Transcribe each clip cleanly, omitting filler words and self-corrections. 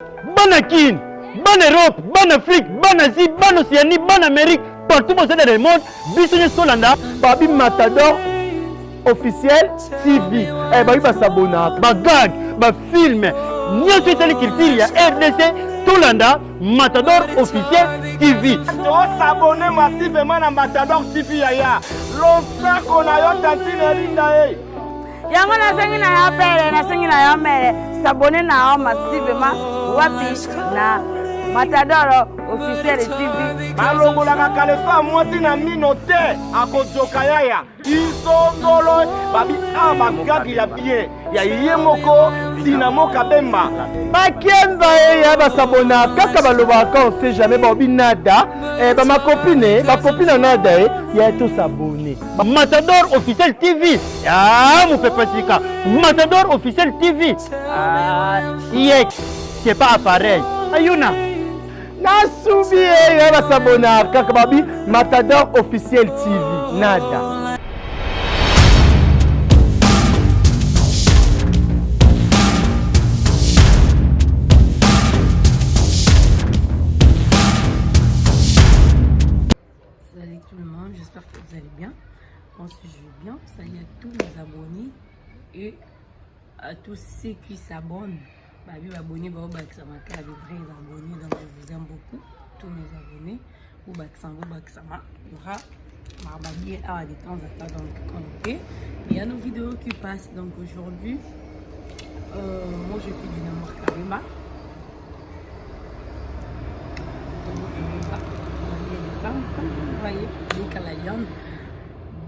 Bonne Kin, bonne Europe, bonne Afrique, bonne Asie, bonne Océanie, bonne Amérique, partout dans le monde, Bissonne Solanda, Babi Matador officiel TV. Eh bah il va s'abonner, bah gag, bah film, n'y tout telle culture, il y a RDC Tolanda, Matador officiel TV. Tu dois s'abonner massivement à Matador TV yaya. L'offre qu'on a eu tantine linda eh. Yango nasengi na ya pere, nasengi na ya mere, s'abonner na ya massivement wapi na Matador officiel TV. Malongo la kakalefa mwasi na minote akojoka yaya. Isondolo babi abagagi ya bien. Ya yemoko Dinamo Kabemba. Bakienza ya basabona kaka baloba quand on sait jamais ba binada ba ma copine nada ya tout s'abonner. Matador officiel TV. Ah mon pepasika. Matador officiel TV. Ah c'est pas appareil. Ayuna. Nasubi ya basabona kaka babi Matador officiel TV. Nada. J'espère que vous allez bien. Moi aussi je vais bien. Salut à tous mes abonnés et à tous ceux qui s'abonnent. Babi abonnés, bah ça m'a fait des vrais abonnés, donc je vous aime beaucoup. Tous mes abonnés, ou Baksama, il y aura Marbabi à des temps à temps donc commenter. Il y a nos vidéos qui passent donc aujourd'hui. Moi je suis du Namor Kabemba. Comme vous le voyez, les Kalalian.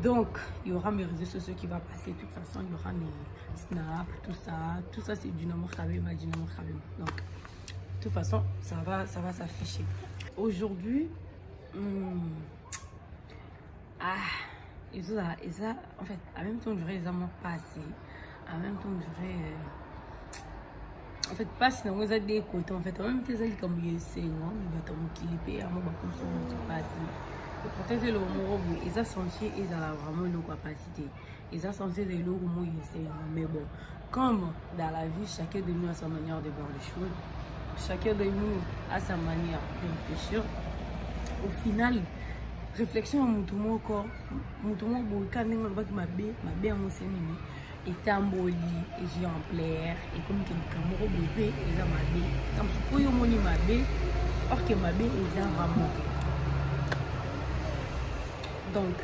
Donc, il y aura mes réseaux sociaux qui vont passer. De toute façon, il y aura mes Snap, tout ça c'est du Namor Kabemba, du Namor Kabemba. Donc, de toute façon, ça va s'afficher. Aujourd'hui, et ça, en fait, en même temps, j'aurais les amants passés. En même temps, j'aurais. En fait, pas si on a des côtés, en fait, en même temps, c'est comme c'est moi, mais bah, mon clip, à moi, comme ça, on se passe. Peut-être le mot, ils ont senti, ils ont vraiment leur capacité. Ils ont senti de leur mot, mais bon, comme dans la vie, chacun de nous a sa manière de voir les choses, chacun de nous a sa manière de réfléchir. Au final, réflexion, mon tout mon corps, mon tout mon beau, quand on va ma bien, mon séminaire. Et tamboli exemplaire et comme quelqu'un m'a bébé et là ma bé comme si on m'a ma bé or que ma bé est vraiment donc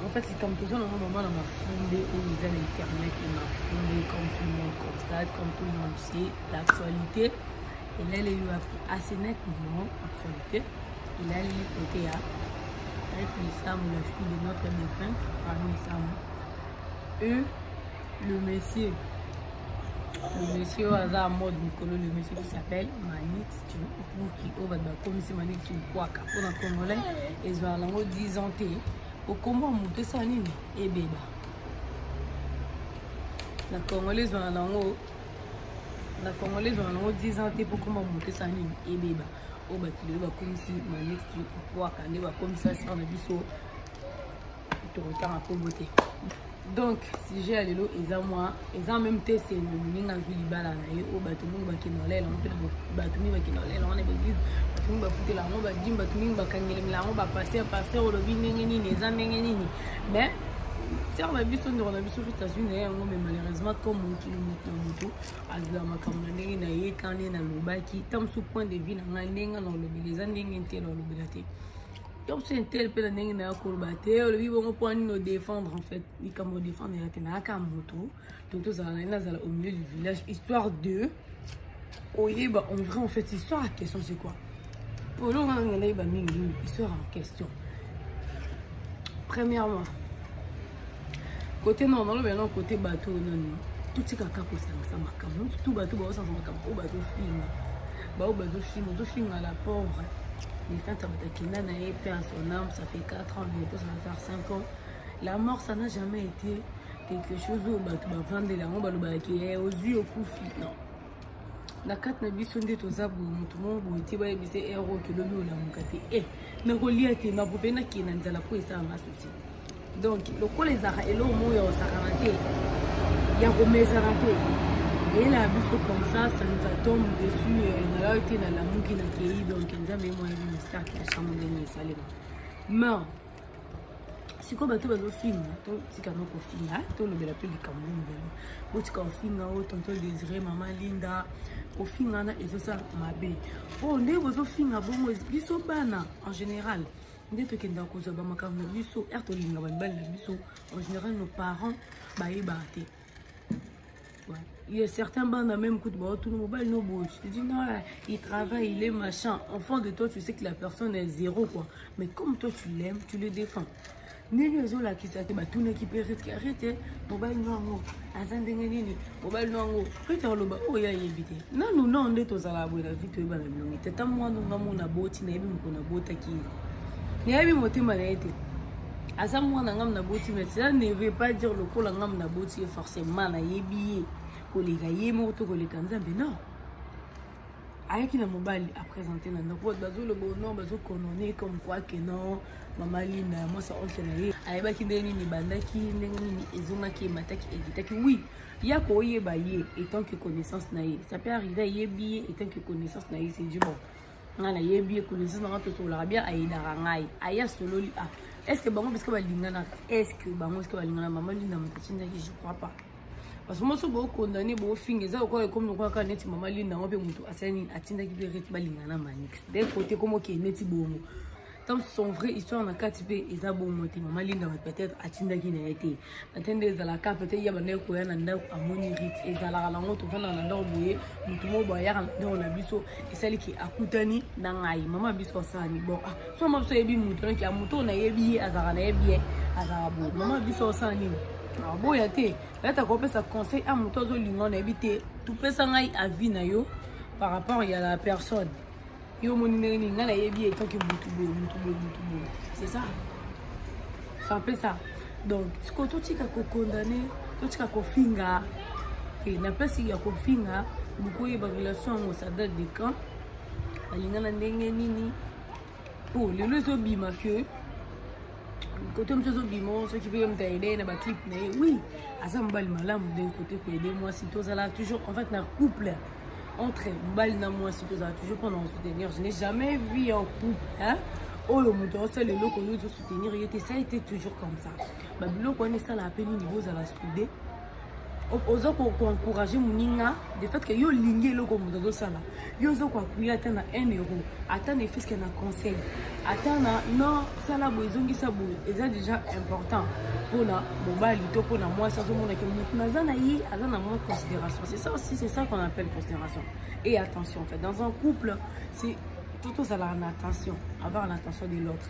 en fait c'est comme toujours dans un moment on m'a fondé au niveau de l'internet et m'a fondé comme tout le monde constate comme tout le monde sait l'actualité et là il y a assez nettement l'actualité et là il est côté avec les Sam la fille de notre défunt parmi les Sam le monsieur à mode Nicolo, le monsieur qui s'appelle Manix qui va comme si Manix tu quoi pour un congolais et ils ont 10 ans au comment monter ça nini et bébé la congolaise ont 10 ans pour comment monter ça nini et bébé au bas tu vas comme si Manix tu quoi quand va comme ça sur le biseau tu regardes un peu beauté. Donc, si j'ai allé là, ils ont moi, ils ont même testé le mini en Vilibala, au bâtiment qui n'ont l'air, on fait le bâtiment qui n'ont l'air, on est l'église, bâtiment va foutre la robe, bâtiment va gagner la robe, va passer au lobby, les amis, mais si on a vu son on a vu sur les États-Unis, mais malheureusement, comme on tout, à la macaronnerie, n'a eu qu'un est dans le bas qui tombe sous point de vie, dans la dans le lobby, les amis étaient dans le lobby. Donc c'est un tel peu de gens qui ont combattu, ils vont pouvoir nous défendre en fait, ils vont défendre les Nakamoto, donc tous au milieu du village, histoire de, en vrai en fait, histoire en question c'est quoi? Pour nous, on a une histoire en question. Premièrement, côté non, côté bateau, tout ce qui a capé ça marque, tout bateau, ça marque, au bateau film à la pauvre. Les femmes, ça a son âme, ça fait 4 ans, bientôt ça va faire 5 ans. La mort, ça n'a jamais été quelque chose où tu vas vendre la robe qui est aux yeux, au coup, non. La carte n'a pas sonné tout ça pour tout le monde, tu vas être héros que le loup l'a monté. Et, ne relié à tes n'a pas fait qui n'a pas pu ça m'a souci. Donc, le coup les arrêts et l'eau mouille au Saraté, il y a un remède Saraté. Et là, comme ça nous tombe dessus. On a été dans l'amour qui n'a qu'à donc on a même un mystère qui a changé de salle. Mais si quoi bateau bateau film, si quand on film, tout le bel appel du Cameroun. Quand on film, tonton Désiré, maman Linda, au film on a et c'est ça ma belle. Oh, on est au film à bon, ils sont bana en général. Dès que dans cause ba makam na biso, ertolinga ban bal na biso. En général nos parents ba yebate. Ouais. Il y a certains bandes à même coup de tout le mobile no beau. Tu te dis non, il travaille, il est machin. En fond de toi, tu sais que la personne est zéro quoi. Mais comme toi tu l'aimes, tu le défends. Nini ozo la qui s'attend tout ne qui peut arrêter mobile no azandenge nini mobile no peut-être le ba oh ya yebite. Non non non on est aux alabo la vie tu ba na bilongi. Tata moi no ngamo na boti na yebi mko na bota ki. Ni yebi motema na été. Asa moi na ngam na boti mais ça ne veut pas dire le ko la ngam na boti forcément na yebi ko les gaye moto ko les kanzambe non. Ayaki na mobile à présenter na ndako bazo le bon nom bazo kononé comme quoi que non maman Linda moi ça on s'en ayeba ki ndeni ni bandaki ndeni ni ezonga ki mataki editaki oui ya ko yeba ye étant que connaissance na ye ça peut arriver yebi étant que connaissance na ye c'est du bon na yebi connaissance na to so la bien aida rangai aya solo li ah est-ce que bango parce que balingana est-ce que balingana maman Linda mtatinda ki je crois pas. Parce que moi, je suis condamné pour finir. Ça, comme nous avons dit, maman Linda, on peut monter à Sani, à Tinda qui peut être balingana manix. D'un côté, comme qui est net bon. Tant son vrai histoire n'a qu'à typer, et ça bon monter. Maman Linda peut-être à Tinda qui n'a été. Attendez, à la carte, peut-être il y a un peu à monirite. Et à la langue, on va dans l'endroit, nous tout le monde voyage dans la biseau. Et celle qui a coutani dans l'aïe. Maman biseau Sani. Bon, soit ma soeur est bien mouton, qui a mouton, n'a bien, à Zarana bien, à Zarabo. Maman biseau Sani. Ah bon yate là tu as compris ça conseil à mon tozo lingon habité tout peut ça ngai avis na yo par rapport à la personne yo monine ni ngala yebi tant que mutu c'est ça ça fait ça donc ce que tu tika ko condamné tu tika ko finga et na pas si ya ko finga beaucoup y ba relation ça date de quand alingana ndenge nini oh le lezo bima que côté monsieur Zobimo, ceux qui veulent me aider dans ma clip, oui, à ça m'bal malam d'un côté pour aider moi si tout ça là toujours en fait un couple entre m'bal na moi si tout ça toujours pendant soutenir. Je n'ai jamais vu un couple hein. Oh le mouton c'est le lot qu'on nous soutenir, ça a été toujours comme ça. Bah le qu'on est ça la peine niveau à la soudé. Ozo ko encourager muninga de fait que yo lingé lo ko mudozo sala yo zo ko akuya atana 1 euro atana effice que na conseil atana non sala boizongi sabo est déjà important pour la mobile to pour na moi ça zo mona que mutuna zana yi azana moins considération c'est ça aussi c'est ça qu'on appelle considération et attention en fait dans un couple c'est tout ça la attention avoir l'attention de l'autre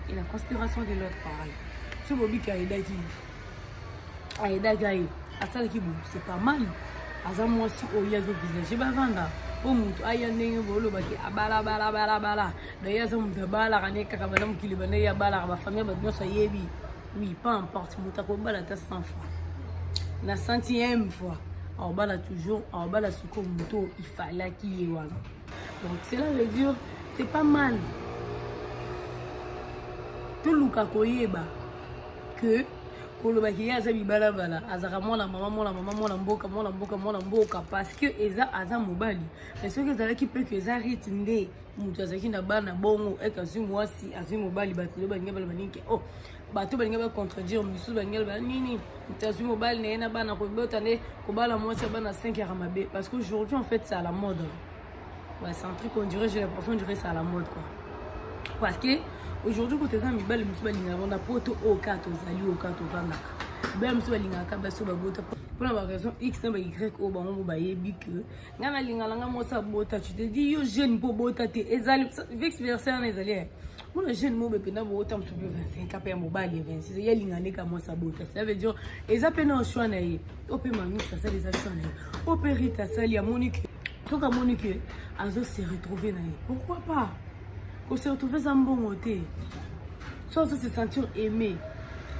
et la considération de l'autre pareil ce bobi ka aida gaï asala ki c'est pas mal aza moi si oyazo visage ba vanda o mutu aya ndenge bolo baki abala d'ailleurs ça mutu bala kane kaka bana mukili bana ya bala ba famille ba nyosa yebi oui pas importe mutu ko bala ta 100 fois na 100e fois on bala toujours on bala suko mutu il fallait qu'il y voilà donc c'est là veut dire c'est pas mal tout luka koyeba que koloba ki ya zabi balabala azaka mwana mama mboka parce que eza aza mobali mais ce que ezala ki peut que eza ritinde mutu azaki na bana bongo et kazi mwasi azi mobali batelo balinga bala baninke oh bato balinga ba contredire misu balinga ba nini mutazi mobali na bana ko bota ne ko bala mwasi bana 5 heures mabe parce qu'aujourd'hui en fait c'est à la mode ouais c'est un truc on dirait j'ai l'impression on dirait c'est à la mode quoi parce que aujourd'hui quand tu es mibali musubalinga on poto au kato zali au kato vanaka ba musubalinga ka ba so ba bota pour la raison x na ba y o ba mo ba yebi que ngana linga langa mo sa bota tu te dis yo jeune po bota te ezali vice versa na ezali mo le jeune mo be pena bota musu 25 ka pe mobali 26 ya linga ne ka mo sa bota ça veut dire eza pena choix na ye o pe manu ça ça les choix na ye o perita sali ya Monique to ka Monique azo se retrouver na ye pourquoi pas. On se retrouve en bon côté. Soit se sentir aimé,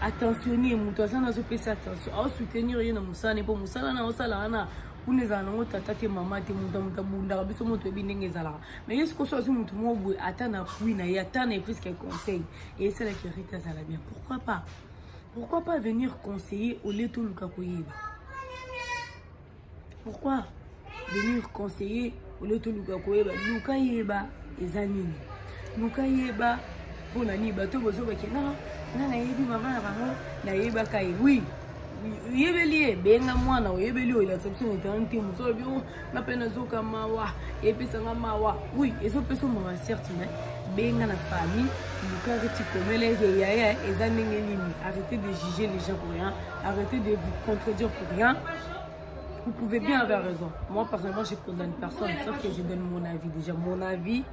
attentionné, mutuaza na zo pesa attention. Au soutenir yena musane po musala na osala na uneza na ngota take mama te muta bunda biso moto ebindenge zala. Mais est-ce que soit mutu mo boy atana puis na ya atana et plus qu'un conseil et c'est la vérité ça la bien. Pourquoi pas? Pourquoi pas venir conseiller au lieu de tout le capoyer? Pourquoi? venir conseiller au lieu de luka koyeba luka yeba ezanini luka yeba pona ni bato bozo bakena na yebi mama na bango na yeba kai oui yebeli benga mwana yebeli o la tsopso ntanti muso bio na pena zoka mawa epesa mawa oui ezo peso mawa certes mais benga na famille luka reti komele yaya ezanini nini arrêtez de juger les gens pour rien arrêtez de vous contredire pour rien. Vous pouvez bien avoir raison. Moi, personnellement, je ne condamne personne, sauf que je donne mon avis. Déjà, mon avis,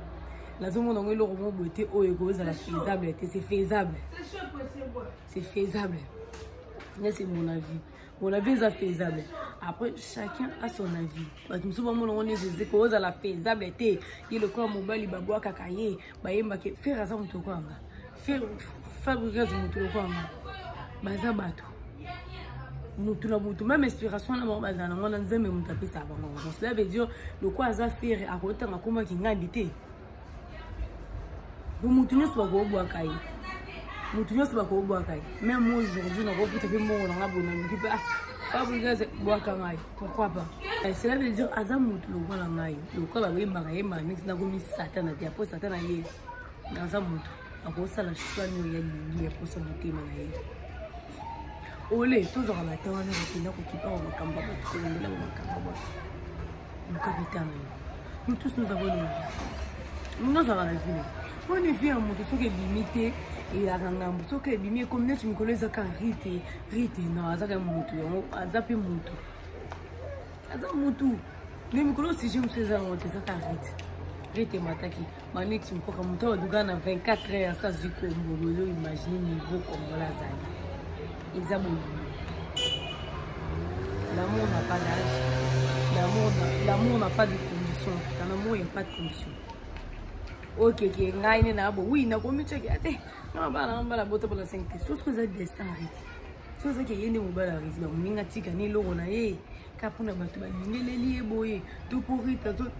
la zone où on a le roman beauté, au ego, c'est faisable. C'est faisable. C'est faisable. C'est mon avis. Mon avis, c'est faisable. Après, chacun a son avis. Parce que souvent, on est des échos à la faisabilité. Il y a le corps mobile, il va kakaye, faire ça, mon tour. Faire fabriquer mon tour. Bazabato. Même inspiration na mama na ngona nzembe mutapisa bango. Cela veut dire le quoi ça faire à côté na koma ki ngandité. Vous mutunyo so ba go kai. Mutunyo so ba go kai. Même aujourd'hui na go futa pe mo na ngabo na mkipa. Fabriquer bois kangai. Pourquoi pas? Cela veut dire azam mutu lo ngala ngai. Le quoi ba yemba yemba mix na go mi satana dia po satana ye. Na azam mutu. Akosa la shukrani ya ni ya posa mutima na ye. Olé, tous aura la terre, on a occupé au Macamba, le capitaine. Nous tous nous avons une vie. Nous avons la vie. On est vu un monde qui est limité et la rangam, qui est limité comme nous, nous connaissons qu'un rite, non, à un moutou, à zapper moutou. À un moutou. Nous connaissons si je me faisais un moutou, c'est un rite. Rite mataki. Manik, tu me crois que mon temps, nous avons 24 heures, ça, c'est comme vous imaginez niveau comme la zane. L'amour n'a pas d'âge. L'amour n'a pas de condition. Dans l'amour, il n'y a pas de condition. Ok, oui, na komi check ate. Non, la botte pour la 5. Sauf que ça destin arrête. Sauf que yende mobala arrête. Donc minga tika ni logo na ye. Kapuna batu ba ngeli boye. To pour rita to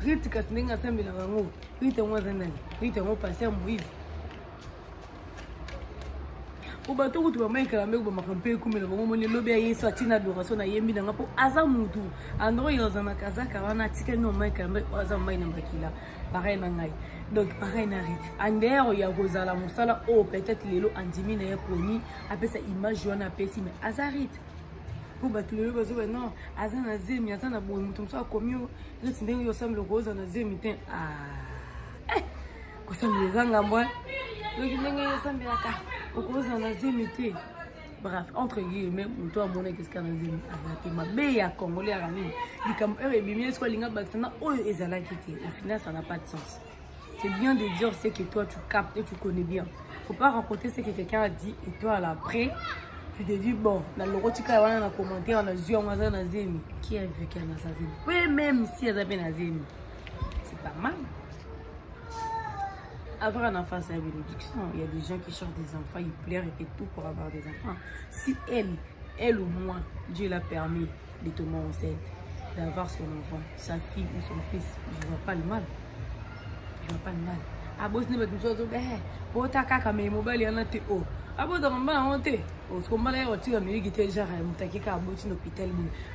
rita katninga sambi na bango. Rita mwaza nani? Rita mo passer moïse. Obato kutu ba maika me ba makampe kumela ba ngomoni lobi ayeso atina adoration na yembi na ngapo aza mutu andro yoza na kazaka wana tika no maika me aza mai na bakila pareil na ngai donc pareil na rite andero ya kozala musala o peut-être lelo andimi na yaponi apesa image wana pesi mais azarite pour battu le bazo non aza na zemi aza na boy mutu msa komio rite ndenge yo samle koza na zemi ten ko samle zanga mbwa donc ndenge yo samle aka bref, entre guillemets, toi, mon qu'est-ce qu'on a dit? Ma meilleure congolais à Rami. Il comme et bien soit l'inga bakana oh ezala kiti. Au final, ça n'a pas de sens. C'est bien de dire ce que toi tu captes et tu connais bien. Faut pas raconter ce que quelqu'un a dit et toi à l'après tu te dis bon, dans le rotika on a commenté on a dit on a nazemi. Qui a vu qu'elle a nazemi? Oui, même si elle a bien nazemi. C'est pas mal. Avoir un enfant, c'est une bénédiction. Il y a des gens qui cherchent des enfants, ils pleurent et fait tout pour avoir des enfants. Si elle ou moi, Dieu l'a permis de tomber enceinte, d'avoir son enfant, sa fille ou son fils, je ne vois pas le mal. Je ne vois pas le mal. Abo ce n'est pas tout ça, bon, t'as qu'à caméra mobile, il y en a te haut. Abo dans ma honte. Au scombat, on tire à Mélanie qui était déjà à Moutaki à Boti l'hôpital,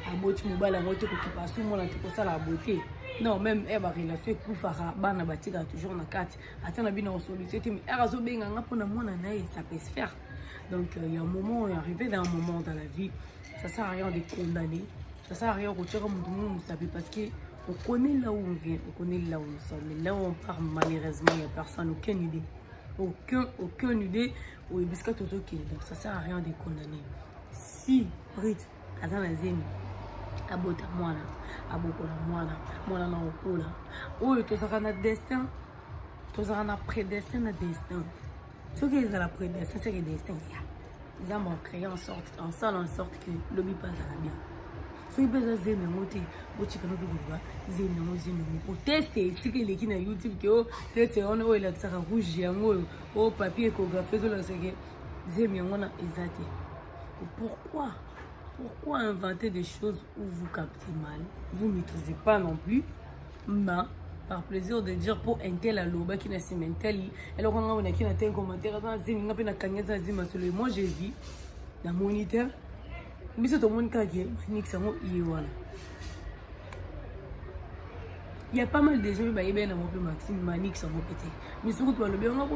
à Boti mobile, à Moto qui passe tout le monde, à la beauté. Non, même elle va relater pour faire bana batika toujours na 4. Attends, bien en solution. Mais elle a bien un peu de moi, ça peut se faire. Donc, il y a un moment, il est arrivé dans un moment dans la vie, ça sert à rien de condamner. Ça sert à rien de retirer mon monde, parce que on connaît là où on vient, on connaît là où nous sommes. Mais là où on part, malheureusement, il n'y a personne, aucune idée. Aucune idée où il biscuit tout ok. Donc, ça sert à rien de condamner. Si, Brit, Azan Azemi, abota mwana abokola mwana na okola oyo tozaka na destin tozaka na prédestin na destin soki eza la prédestin c'est que destin ya eza mo créer en sorte que lobi pas à bien soki pesa zeme mote botika no bigoba zeme mo tester siki eleki na YouTube ke o teste on oyo la tsaka rouge yango o papier échographie zo la seke zeme yango na ezate Pourquoi inventer des choses où vous captez mal? Vous ne maîtrisez pas non plus. Mais par plaisir de dire pour un tel à l'oba qui n'a pas un tel. Alors on a qui n'a pas un commentaire. Moi j'ai vu dans mon moniteur. Mais c'est tout le monde qui a dit Il y a pas mal de gens qui ont un Maxime Manix en pété. Mais surtout, le bien, on a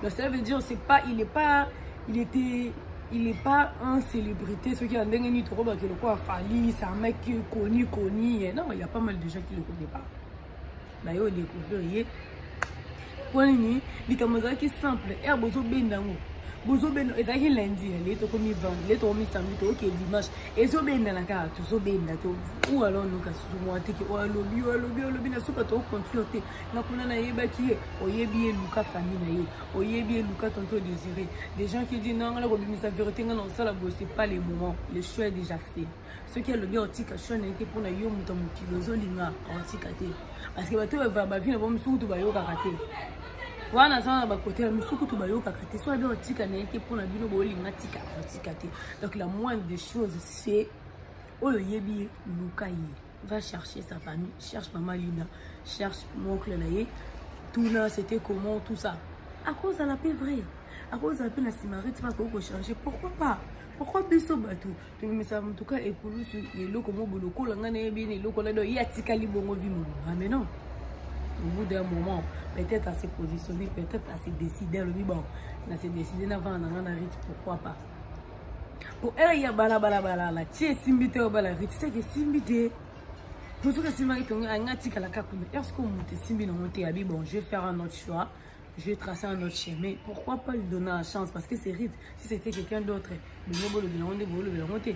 donc ça veut dire il est pas un célébrité, ceux qui ont des trop qui le quoi Fali, c'est un mec connu. Non, il y a pas mal de gens qui le connaissent pas. Bah yo découvrir. Pour lui, il commence à être simple. Et bozo bendango. Bozo bendo ezaki lundi, les to comme vendredi, les to comme samedi, OK dimanche. Et zo benda na ka, to zo benda to. Ou alors nous ka su moi te ki o lobi na suka to contrôler. Na kuna na yeba ki o yebi Luka famille na ye. O yebi Luka tonto désiré. Des gens qui disent non, la sa vérité non ça la c'est pas les moments. Le choix est déjà fait. Ceux qui ont le bien otika choix n'était pour na yo muta mukilo zo linga otika te. Parce que bato va vivre bon musuku ba yo karaté. Wana sana ba côté la musuku to ba yo karaté. Soit bien otika n'était pour na bino bo linga tika otika te. Donc la moindre des choses c'est Oyo yebi Luka ye. Va chercher sa famille, cherche maman Lina, cherche mon oncle Naye. Tout là, c'était comment, tout ça. À cause de la paix vraie. À cause de la paix, la simarite, tu vas changer. Pourquoi pas? Pourquoi biso batou? Tu me ça en tout cas et pour les locaux boloko la ngane bien les locaux là do yatika li bongo vi mo. Ah mais non. Au bout d'un moment, peut-être à se positionner, peut-être à se décider le bon. Na se décider na vendre na rite pourquoi pas? Pour elle y a bala la tie simbite au bala rite c'est que simbite. Pour que simbite on a ngati kala kakuna. Est-ce qu'on monte simbi na monter abi bon, je vais faire un autre choix. Je vais tracer un autre chemin. Pourquoi pas lui donner la chance? Parce que c'est Rite. Si c'était quelqu'un d'autre, le monter.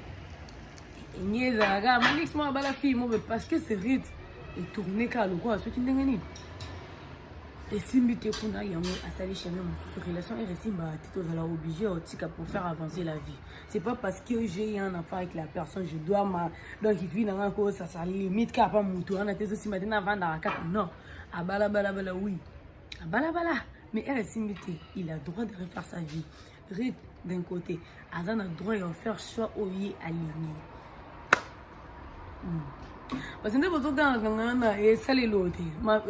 Parce que c'est Rite. Et tourner car le quoi, ceux qui n'ont rien. Et si nous avons à salir chemin, notre relation est restée obligée pour faire avancer la vie. C'est pas parce que j'ai un enfant avec la personne, je dois donc il vit dans un cause, ça limite qu'à pas mon tour. On a été aussi maintenant avant dans la carte. Non. Ah bala oui. Bala, mais elle est simbité. Il a le droit de refaire sa vie. Rite d'un côté. Azan a le droit de faire choix au lieu aligné. Parce que nous avons et ça les lotés. Ma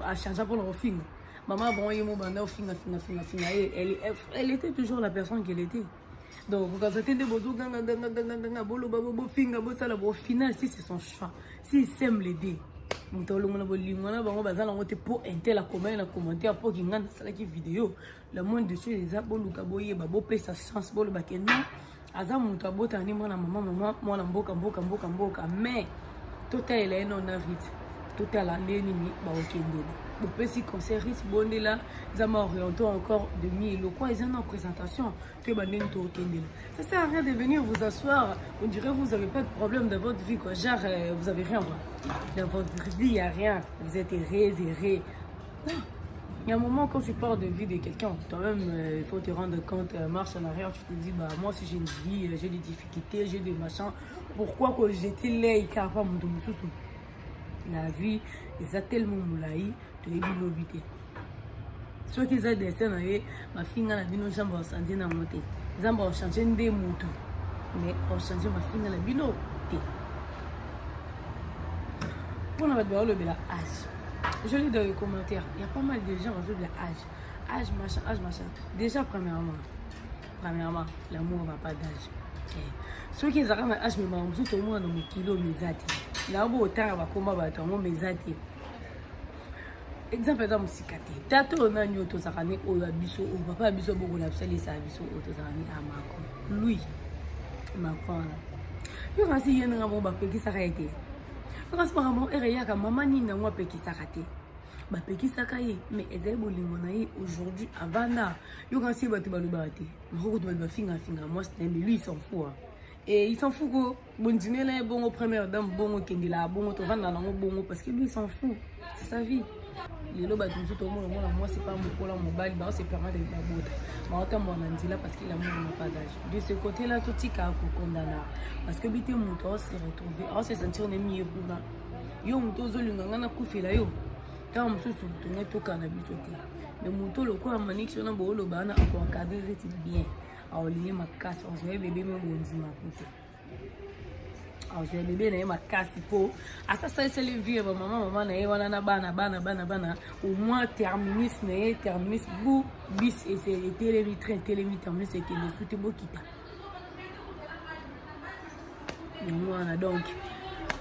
a changé pour le film. Maman bon il m'a bandé au film. Elle était toujours la personne qu'elle était. Donc quand c'était des beaux au final si c'est son choix, s'il s'aime l'aider. Pour commentaire pour qu'il y vidéo le monde de chez les abos lukaboye babo pe sa chance bolo bakenda aza muto abota ni mwana maman mwana mboka mais total est non Rite total a l'ennemi ba okendela bo pe si concert Rite bonde là zama orienté encore de mi le quoi ils ont en présentation que ba nen to okendela ça sert à rien de venir vous asseoir on dirait vous avez pas de problème dans votre vie quoi genre vous avez rien quoi. Dans votre vie, il n'y a rien. Vous êtes erré. Non. Il y a un moment quand tu parles de vie de quelqu'un, toi-même, il faut te rendre compte, marche en arrière, tu te dis, bah moi si j'ai une vie, j'ai des difficultés, j'ai des machins, pourquoi que j'étais là et qu'il pas mon tout. La vie, ils ont tellement moulaï, tu es bilobité. Ceux qui ont des scènes, ma fille a dit, nos jambes vont changer dans mon thé. Les jambes vont changer des moutons. Mais on changer ma fille dans la bilobité. Pour le âge. Je lis dans les commentaires, il y a pas mal de gens qui ont le âge machin. Déjà, premièrement, l'amour n'a pas d'âge. Ceux qui ont un âge, mais tout le monde a mes kilos, mes âges. Là, au temps, on va combattre mes âges. Exemple, dans mon cicaté. Tato, on a eu tout ça, on a biso, on va pas biso, beaucoup d'absolu, ça a biso, on a Macron. Lui, Macron. Il y a aussi un bon bapé qui s'arrête. Transparemment, il y a un maman qui n'a pas pu s'arrêter. Mais aujourd'hui, avant là, il y a un petit peu de battu. Moi, lui, il s'en fout. Et il s'en fout que bon dîner là, bon première dame, bon kendila, bon to vendre dans bon parce que lui, il s'en fout. C'est sa vie. Les lobes tout le monde, moi, c'est pas mon collant, mon bail, c'est permet de la botte. Mais autant mon là parce qu'il a pas d'âge. De ce côté-là, tout est à condamner. Parce que bité mon tour s'est retrouvé. On s'est senti mieux pour là. Yo mon tour zolungana kufi là yo. Quand on se tourne tout cannabis sauté. Mais mon tour le quoi manique sur un bolo bana encore encadré bien. Alors lié ma casse, on se bébé me bonzi ma côté. Alors j'ai bébé na ma casse pour à ça c'est le vieux maman na wana na bana au moins terminus bout bis et c'est télémi train télémi terminus et que le foot beau kita. Donc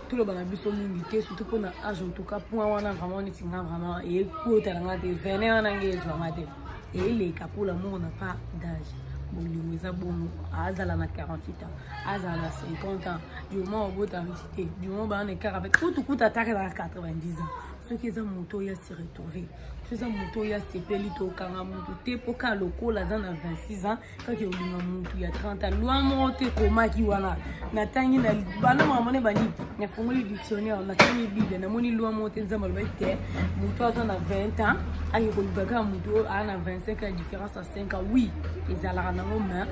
tout le monde biso mingi surtout pour na âge en tout cas pour wana vraiment ni tinga vraiment et ko taranga te venez wana ngezwa ngate et les pour l'amour n'a pas d'âge. Bon, Azala na 48 ans, Azala na 50 ans, du moment où tu as visité, du moment où on est car avec tout attaque à 90 ans. Ceux qui ont moto ya se retrouver, ceux qui ont moto ya se pelito kanga moto te poka loko la dans 26 ans, quand il y a moto ya 30 ans, loin monter koma ki wana. Na tangi na bana mamane bani, na fongoli dictionnaire, na tangi bible, na moni loin monter nzamba le bete, moto a 20 ans, ayi ko baga moto a na 25 ans, la différence à 5 ans, oui. Les alarmes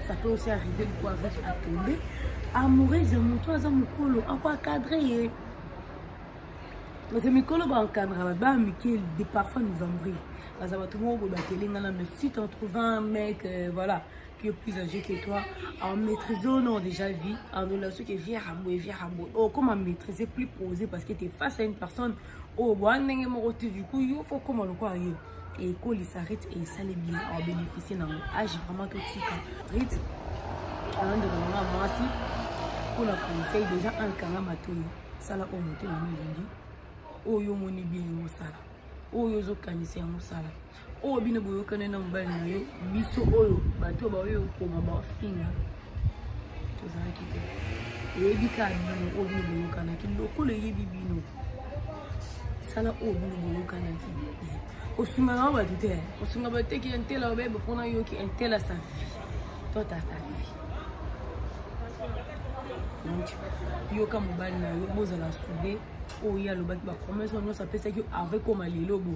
ça peut aussi arriver quoi avec à tomber amoureux de moto à mukolo à quoi cadrer mais mikolo ba encadrer ba Mikel de parfois nous embrouille parce que tout le monde va télé mais si tu trouves un mec voilà qui est plus âgé que toi en maîtrisant non déjà vie en relation qui vient à bout oh comment maîtriser plus posé parce que tu es face à une personne oh bon n'engagez mon du coup il faut comment le quoi et quand il s'arrête et ça les bien en bénéficier dans l'âge vraiment toxique rite avant de vraiment moi si pour la conseil déjà un canard matou ça la au monter la nuit oh yo moni bien mo sala oh yo zo kanisi mo sala oh bino boyo kanena mbali na yo biso oyo bato ba yo ko ba finga to za kite e bika bino o bino boyo kanaki lokolo yebi bino sala o bino boyo kanaki osunga na ba dute osunga ba te ki entela ba pona yo ki entela sa vie toi ta vie donc yo ka mobali na yo bozala soudé o ya lo ba ki ba promesse no ça peut ça que avec comme lelo boy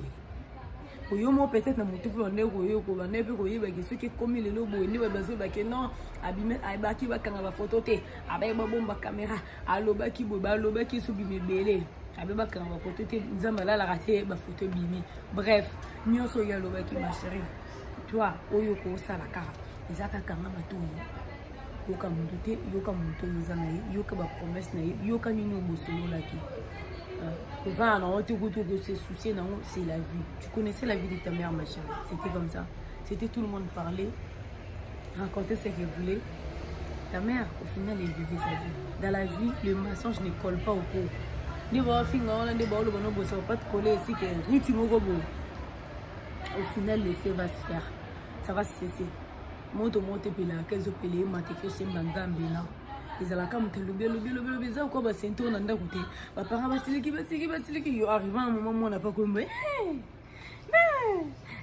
o yo mo peut-être na motu pour ne ko yo ko ba ne pe ko yeba ki ce qui comme lelo boy ni ba bazo ba ke non abime ay ba ki ba kanga ba photo te abai ba bomba caméra alo ba ki bo ba lo ba ki subi mebele abeba kanga ba photo te nzamba la raté ba photo bimi bref nyonso ya lo ba ki ma chérie toi oyo ko sala ka ezaka kanga bato yoka mutu te yoka mutu nzana yoka ba promesse na yoka nino bosolo la ki va non tu goûtes de se soucier non c'est la vie tu connaissais la vie de ta mère ma chérie c'était comme ça c'était tout le monde parlait raconter ce qu'elle voulait ta mère au final elle vivait sa vie dans la vie le mensonge ne colle pas au cou ni ba finga on a des balles bon bo ça pas te coller ici que rythme go bon au final l'effet va se faire ça va cesser moto pela kezo pele mateke semba nzambe na ezala comme te lobi za ko ba sento na ndako te ba para ba siliki yo arrive un moment où on n'a pas comme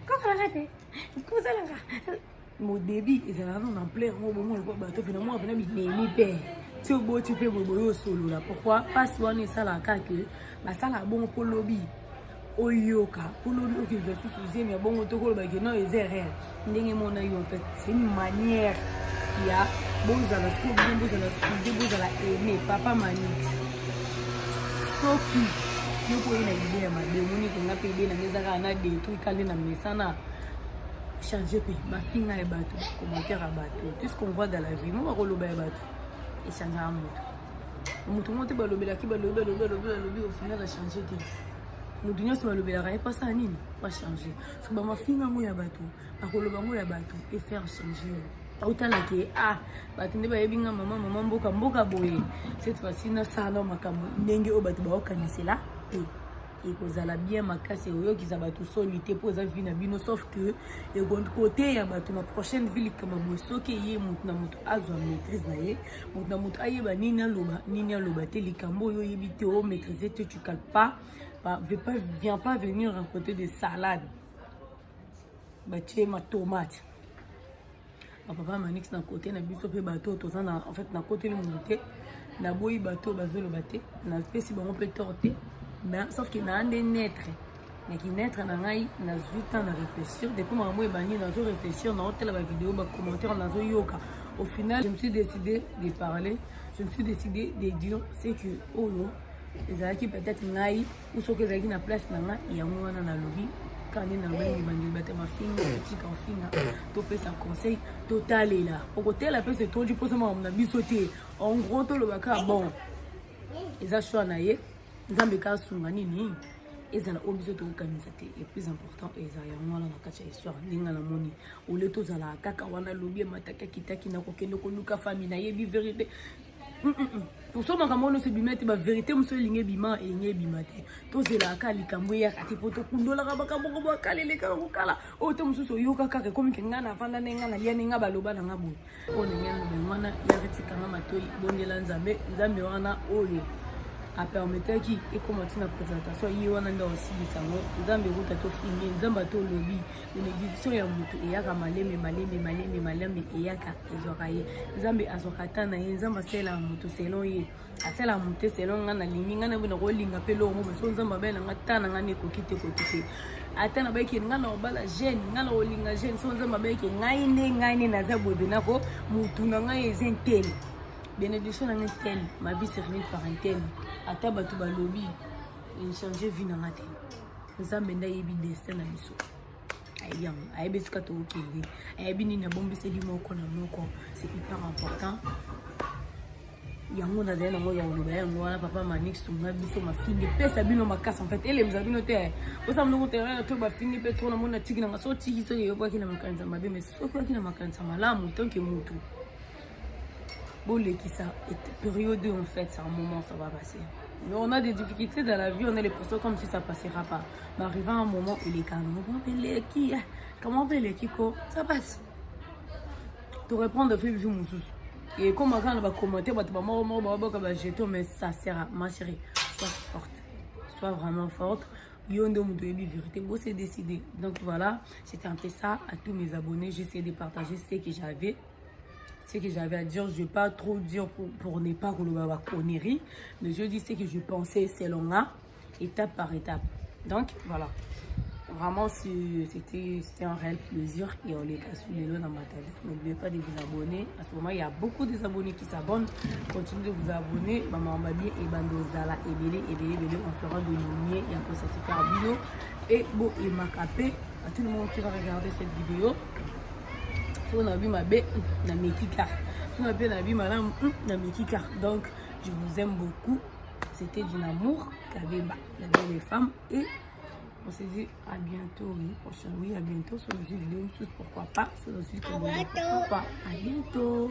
comment la raté comment ça la mon débit ezala non en plein mo ko ba to finalement na mi père tu beau tu peux boyo solo là pourquoi parce qu'on est ça la ka que ba ça la bon ko lobby oyoka pour lobby OK je suis sous mais bon to ko ba que non les erreurs ndenge mon ayo en fait c'est une manière il y a bozala school bozala aimer papa manix soki yo ko ina idea ma de moni ko ngape de na ngeza na de tu kale na mesana changer pe ma finga e bato commentaire à bato tout ce qu'on voit dans la vie moi ko loba e bato et changer à mutu monte ba lobela ki ba lobi au final a changer de nous dunia so ba lobela ra pas ça nini pas changer so ba ma finga mo ya bato akoloba mo ya bato et faire changer autala ke batinde ba yebinga mama mboka boye cette fois-ci na sala makambo ndenge o bato ba okanisela et kozala bien makasi oyo ki za bato solité pour za vie na bino sauf que et côté ya bato na prochaine ville comme boso ke ye mutu na mutu azwa maîtrise na ye mutu na mutu ayeba nini aloba te likambo yo yebite o maîtriser te tu calmes pas viens pas venir raconter des salades ba tie ma tomate papa manix na côté na biso pe bato to na en fait na côté le monté na boyi bato bazolo baté na pesi bango pe torté mais sauf que na ande naître mais qui naître na ngai na 8 ans de réfléchir depuis moi moi bani na zo réfléchir na hôtel ba vidéo ba commentaire na zo yoka au final je me suis décidé de parler je me suis décidé de dire c'est que oh yo ezaki peut-être ngai ou so que ezaki na place na nga ya mwana na lobby quand on a bâti ma fille petit enfant to fait un conseil total est là au côté la personne tout du poste on a bisoté en gros to le baka bon ils a choix naie nzambe ka sungani ni ezala obligé to kanisa te le plus important ezala ya mwana na kacha histoire ninga na moni ole to zala kaka wana lobby mataka kitaki na kokende ko luka famille na yebi vérité Pour ça, je suis dit que la vérité, je suis dit que je suis dit que je suis dit que je suis dit que a permettre qui et comment tu na présentation yi wana ndo aussi bisango nzambe kuta to filmer nzamba to lobby bénédiction ya mutu e yaka maleme e yaka ezokaye nzambe azokata na ye nzamba sela mutu selon ye asela mutu selon ngana lingi ngana bina ko linga pelo ngo so nzamba bena ngata na ngane ko kite ko tike ata na baki ngana obala jeune ngana olinga jeune so nzamba baki ngaine na zabo benako mutu na ngai zentel bénédiction na tel ma vie c'est réglée par un tel ata batu ba lobby il changer vie na ngate nzambe nda yebi destin na biso ayam ayebe ska to okende ayebi ni na bombe se di moko na moko c'est hyper important yango na zena ngo ya oloba yango wana papa manix tunga biso mafinge pesa bino makasa en fait ele mzabino te osa mnungu te na to ba fingi pe to na mona tiki na so tiki so yo kwa kina makanza mabe mais so kwa kina makanza malamu tonke mutu. Bon, qui ça période en fait, c'est un moment, ça va passer. Mais on a des difficultés dans la vie, on a les pressions comme si ça passera pas. Mais arrivant à un moment, il est calme. Comment on peut qui ça passe. Tu réponds de faire mon sous. Et comme quand on va commenter, mais ça sert à ma chérie. Sois forte, sois vraiment forte. Yondo Moudouébi vérité, bon c'est décidé. Donc voilà, c'était un peu ça à tous mes abonnés. J'essaie de partager ce que j'avais. Ce que j'avais à dire, je ne vais pas trop dire pour ne pas que l'on connerie, mais je dis ce que je pensais selon là, étape par étape. Donc voilà, vraiment c'était un réel plaisir et on les casse les lots dans ma tête. N'oubliez pas de vous abonner. À ce moment, il y a beaucoup d'abonnés qui s'abonnent. Continuez de vous abonner. Maman Mabi et Bandozala et Bélé, on fera de lumière et après ça se fait un vidéo. Et bon, il m'a capé à tout le monde qui va regarder cette vidéo. On a vu ma bête dans mes kikars. On a bien vu madame dans mes kikars. Donc, je vous aime beaucoup. C'était du amour. Kabeba, la belle femme. Et on s'est dit à bientôt. Oui, prochain. Oui, à bientôt. Sur le vidéo, pourquoi pas. Sur le site, pourquoi pas. À bientôt.